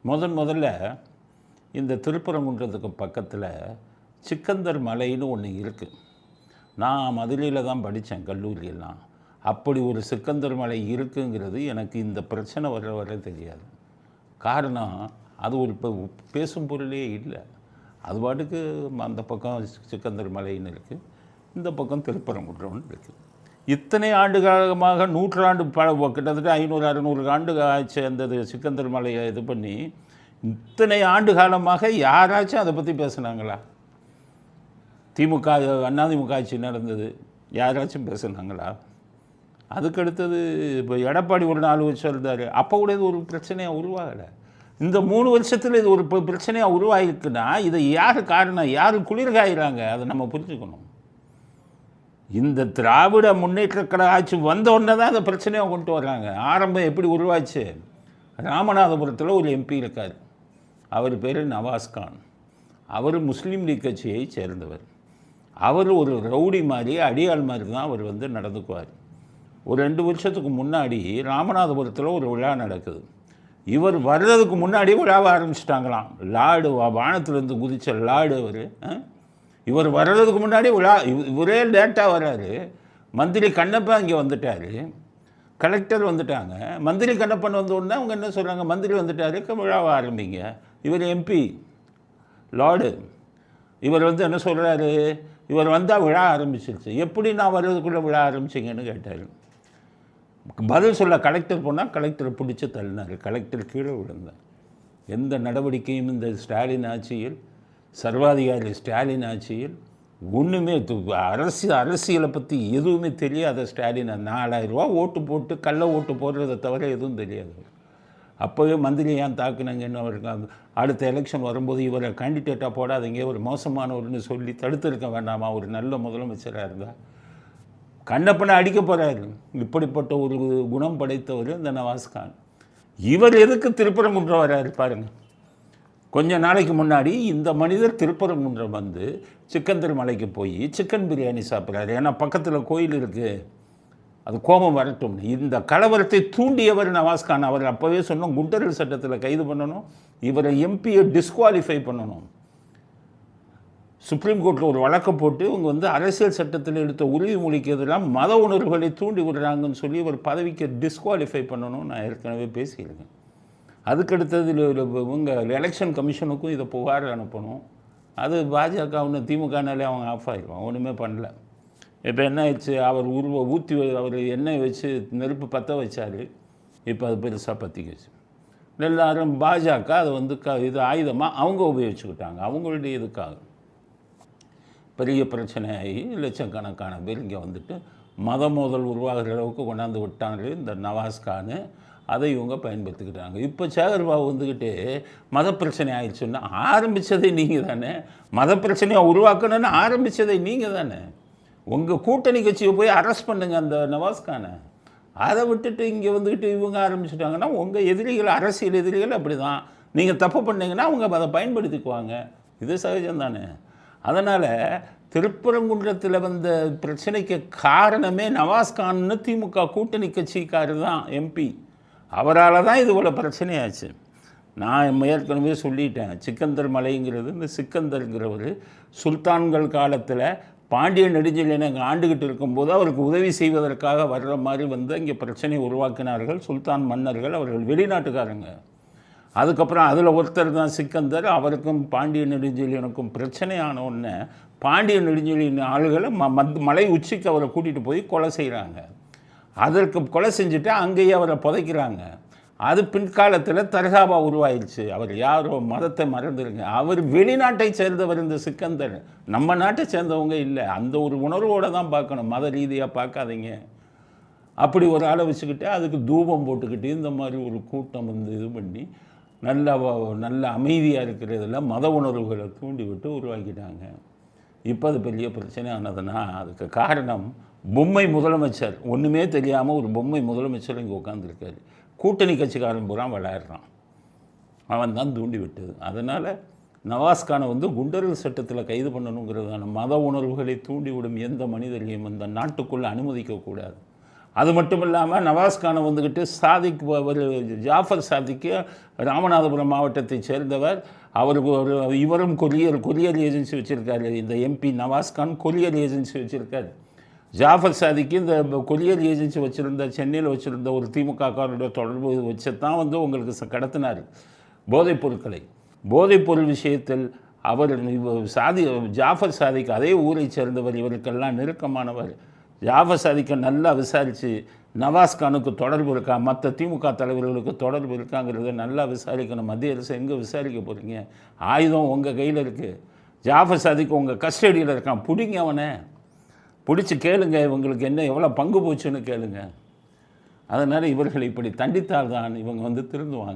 முதல்ல இந்த திருப்பரங்குன்றத்துக்கு பக்கத்தில் சிக்கந்தர் மலைன்னு ஒன்று இருக்குது. நான் மதுரையில் தான் படித்தேன் கல்லூரியெல்லாம். அப்படி ஒரு சிக்கந்தர் மலை இருக்குங்கிறது எனக்கு இந்த பிரச்சனை வர தெரியாது. காரணம் அது ஒரு பேசும் பொருளே இல்லை. அது பாட்டுக்கு அந்த பக்கம் சிக்கந்தர் மலைன்னு இருக்குது, இந்த பக்கம் திருப்பரங்குன்றம்னு இருக்குது. இத்தனை ஆண்டு காலமாக நூற்றாண்டு கிட்டத்தட்ட 500-600 ஆண்டு ஆச்சு அந்த சிக்கந்தர் மலையை இது பண்ணி. இத்தனை ஆண்டு காலமாக யாராச்சும் அதை பற்றி பேசுனாங்களா? திமுக அதிமுக ஆட்சி நடந்தது, யாராச்சும் பேசுனாங்களா? அதுக்கடுத்தது இப்போ எடப்பாடி ஒரு 4 வருஷம் இருந்தார், அப்போ கூட இது ஒரு பிரச்சனையாக உருவாகலை. இந்த 3 வருஷத்தில் இது ஒரு பிரச்சனையாக உருவாகிருக்குன்னா இதை யார் காரணம், யார் குளிர்காயிறாங்க, அதை நம்ம புரிஞ்சுக்கணும். இந்த திராவிட முன்னேற்ற கழக ஆட்சி வந்தோடனே தான் அந்த பிரச்சனையாக கொண்டு வர்றாங்க. ஆரம்பம் எப்படி உருவாச்சு? ராமநாதபுரத்தில் ஒரு எம்பி இருக்கார், அவர் பேர் நவாஸ்கான். அவர் முஸ்லீம் லீக் கட்சியை சேர்ந்தவர். அவர் ஒரு ரவுடி மாதிரி, அடியாள் மாதிரி தான் அவர் நடந்துக்குவார். ஒரு 2 வருஷத்துக்கு முன்னாடி ராமநாதபுரத்தில் ஒரு விழா நடக்குது. இவர் வர்றதுக்கு முன்னாடி விழாவை ஆரம்பிச்சிட்டாங்களாம். லாடு வானத்திலேருந்து குதித்த லாடு அவர். இவர் வர்றதுக்கு முன்னாடி விழா, இவரே லேட்டாக வர்றாரு. மந்திரி கண்ணப்பன் இங்கே வந்துட்டார், கலெக்டர் வந்துட்டாங்க. மந்திரி கண்ணப்பன் வந்தோடனே அவங்க என்ன சொல்கிறாங்க, மந்திரி வந்துட்டார், விழாவை ஆரம்பிங்க. இவர் எம்பி லார்டு. இவர் என்ன சொல்கிறாரு, இவர் வந்தால் விழா ஆரம்பிச்சிருச்சு. எப்படி நான் வர்றதுக்குள்ளே விழா ஆரம்பிச்சிங்கன்னு கேட்டார். பதில் சொல்ல கலெக்டர் போனால் கலெக்டரை பிடிச்சி தள்ளினார். கலெக்டர் கீழே விழுந்தார். எந்த நடவடிக்கையும் இந்த ஸ்டாலின் ஆட்சியில், சர்வாதிகாரி ஸ்டாலின் ஆட்சியில் ஒன்றுமே அரசியலை பற்றி எதுவுமே தெரியாத ஸ்டாலின் 4000 ரூபா ஓட்டு போட்டு கள்ள ஓட்டு போடுறதை தவிர எதுவும் தெரியாது. அப்போவே மந்திரி ஏன் தாக்குனாங்கன்னு அவருக்கு அடுத்த எலெக்ஷன் வரும்போது இவரை கேண்டிடேட்டாக போடாதீங்க, ஒரு மோசமானவர்னு சொல்லி தடுத்திருக்க வேண்டாமா? ஒரு நல்ல முதலமைச்சராக இருந்தால். கண்ணப்பனை அடிக்க போகிறாரு. இப்படிப்பட்ட ஒரு குணம் படைத்தவர் இந்த நவாஸ்கான். இவர் எதுக்கு திருப்பரங்குன்றம் வர்றாரு பாருங்கள். கொஞ்ச நாளைக்கு முன்னாடி இந்த மனிதர் திருப்பரங்குன்றம் சிக்கந்தர் மலைக்கு போய் சிக்கன் பிரியாணி சாப்பிட்றாரு. ஏன்னா பக்கத்தில் கோயில் இருக்குது, அது கோபம் வரட்டும். இந்த கலவரத்தை தூண்டியவர் நவாஸ்கான். அவர் அப்போவே சொன்னோம், குண்டர்கள் சட்டத்தில் கைது பண்ணணும், இவரை எம்பியை டிஸ்குவாலிஃபை பண்ணணும். சுப்ரீம் கோர்ட்டில் ஒரு வழக்கை போட்டு இவங்க அரசியல் சட்டத்தில் எடுத்த உறுதிமொழிக்கு எதிராக மத உணர்வுகளை தூண்டி விடுறாங்கன்னு சொல்லி ஒரு பதவிக்கு டிஸ்குவாலிஃபை பண்ணணும். நான் ஏற்கனவே பேசியிருக்கேன். அதுக்கடுத்தது இவங்க எலெக்ஷன் கமிஷனுக்கும் இதை புகார் அனுப்பணும். அது பாஜக ஒன்று திமுகனாலே அவங்க ஆஃப் ஆகிடுவாங்க, ஒன்றுமே பண்ணல. இப்போ என்ன ஆயிடுச்சு, அவர் அவர் எண்ணெய் வச்சு நெருப்பு பற்ற வச்சார். இப்போ அது பெருசாக பற்றிக்கிச்சு. எல்லாரும் பாஜக அதை இது ஆயுதமாக அவங்க உபயோகிச்சுக்கிட்டாங்க, அவங்களுடைய இதுக்காக. பெரிய பிரச்சனையாகி லட்சக்கணக்கான பேர் இங்கே மத மோதல் உருவாகிற அளவுக்கு கொண்டாந்து விட்டாங்க இந்த நவாஸ்கானு. அதை இவங்க பயன்படுத்திக்கிட்டாங்க. இப்போ சேகர்பாபு மத பிரச்சனை ஆயிடுச்சுன்னா ஆரம்பித்ததே நீங்கள் தானே. மத பிரச்சனையை உருவாக்கணும்னு ஆரம்பித்ததே நீங்கள் தானே. உங்கள் கூட்டணி கட்சியை போய் அரெஸ்ட் பண்ணுங்க அந்த நவாஸ்கானை. அதை விட்டுட்டு இங்கே இவங்க ஆரம்பிச்சுட்டாங்கன்னா உங்கள் எதிரிகள், அரசியல் எதிரிகள் அப்படி தான். நீங்கள் தப்பு பண்ணிங்கன்னா அவங்க அதை பயன்படுத்திக்குவாங்க. இது சகஜம் தானே. அதனால் திருப்பரங்குன்றத்தில் வந்த பிரச்சனைக்கு காரணமே நவாஸ்கான்னு திமுக கூட்டணி கட்சிக்காரர் தான், எம்பி. அவரால் தான் இது போல் பிரச்சனையாச்சு. நான் ஏற்கனவே சொல்லிட்டேன், சிக்கந்தர் மலைங்கிறது இந்த சிக்கந்தருங்கிறவர் சுல்தான்கள் காலத்தில் பாண்டிய நெடுஞ்செழியனை ஆண்டுகிட்டு இருக்கும்போது அவருக்கு உதவி செய்வதற்காக வர்ற மாதிரி இங்கே பிரச்சனை உருவாக்கினார்கள் சுல்தான் மன்னர்கள். அவர்கள் வெளிநாட்டுக்காரங்க. அதுக்கப்புறம் அதில் ஒருத்தர் தான் சிக்கந்தர். அவருக்கும் பாண்டிய நெடுஞ்செழியனுக்கும் பிரச்சனை ஆன உடனே பாண்டிய நெடுஞ்செழியன் ஆளுகளை மலை உச்சிக்கு அவரை கூட்டிகிட்டு போய் கொலை செய்கிறாங்க. அதற்கு கொலை செஞ்சுட்டு அங்கேயே அவரை புதைக்கிறாங்க. அது பின்காலத்தில் தர்காபா உருவாயிடுச்சு. அவர் யாரோ மதத்தை மறந்துடுங்க, அவர் வெளிநாட்டை சேர்ந்தவர் இந்த சிக்கந்தர். நம்ம நாட்டை சேர்ந்தவங்க இல்லை. அந்த ஒரு உணர்வோடு தான் பார்க்கணும், மத ரீதியாக பார்க்காதீங்க. அப்படி ஒரு ஆளை வச்சுக்கிட்டு அதுக்கு தூபம் போட்டுக்கிட்டு இந்த மாதிரி ஒரு கூட்டம் இது பண்ணி நல்ல அமைதியாக இருக்கிறதுல மத உணர்வுகளை தூண்டி விட்டு உருவாக்கிட்டாங்க. இப்போ அது பெரிய பிரச்சனை ஆனதுன்னா அதுக்கு காரணம் பொம்மை முதலமைச்சர். ஒன்றுமே தெரியாமல் ஒரு பொம்மை முதலமைச்சர் இங்கே உட்காந்துருக்காரு. கூட்டணி கட்சிக்காரன் பூரா விளையாடுறான், அவன் தான் தூண்டி விட்டது. அதனால் நவாஸ்கானை குண்டர்கள் சட்டத்தில் கைது பண்ணணுங்கிறதான மத உணர்வுகளை தூண்டிவிடும் எந்த மனிதரையும் அந்த நாட்டுக்குள்ளே அனுமதிக்கக்கூடாது. அது மட்டும் இல்லாமல் நவாஸ்கானை வந்துக்கிட்டு சாதிக் ஒரு ஜாஃபர் சாதிக்கு ராமநாதபுரம் மாவட்டத்தைச் சேர்ந்தவர். அவருக்கு இவரும் கொரியர் ஏஜென்சி வச்சுருக்காரு. இந்த எம்பி நவாஸ்கான் கொரியர் ஏஜென்சி வச்சுருக்காரு. ஜாஃபர் சாதிக்கு இந்த கொரியர் ஏஜென்சி வச்சுருந்த சென்னையில் வச்சுருந்த ஒரு திமுககாரனுடைய தொடர்பு வச்சு தான் உங்களுக்கு கடத்தினார் போதைப் பொருட்களை. போதைப்பொருள் விஷயத்தில் அவர் ஜாஃபர் சாதிக் அதே ஊரை சேர்ந்தவர், இவருக்கெல்லாம் நெருக்கமானவர். ஜாஃபர் சாதிக்கை நல்லா விசாரித்து நவாஸ்கானுக்கு தொடர்பு இருக்கா, மற்ற திமுக தலைவர்களுக்கு தொடர்பு இருக்காங்கிறத நல்லா விசாரிக்கணும். மத்திய அரசு எங்கே விசாரிக்க போகிறீங்க? ஆயுதம் உங்கள் கையில் இருக்குது. ஜாஃபர் சாதிக் உங்கள் கஸ்டடியில் இருக்கான். பிடிங்க, அவனை பிடிச்சி கேளுங்க, இவங்களுக்கு என்ன எவ்வளோ பங்கு போச்சுன்னு கேளுங்க. அதனால் இவர்கள் இப்படி தண்டித்தால் தான் இவங்க திருந்துவாங்க.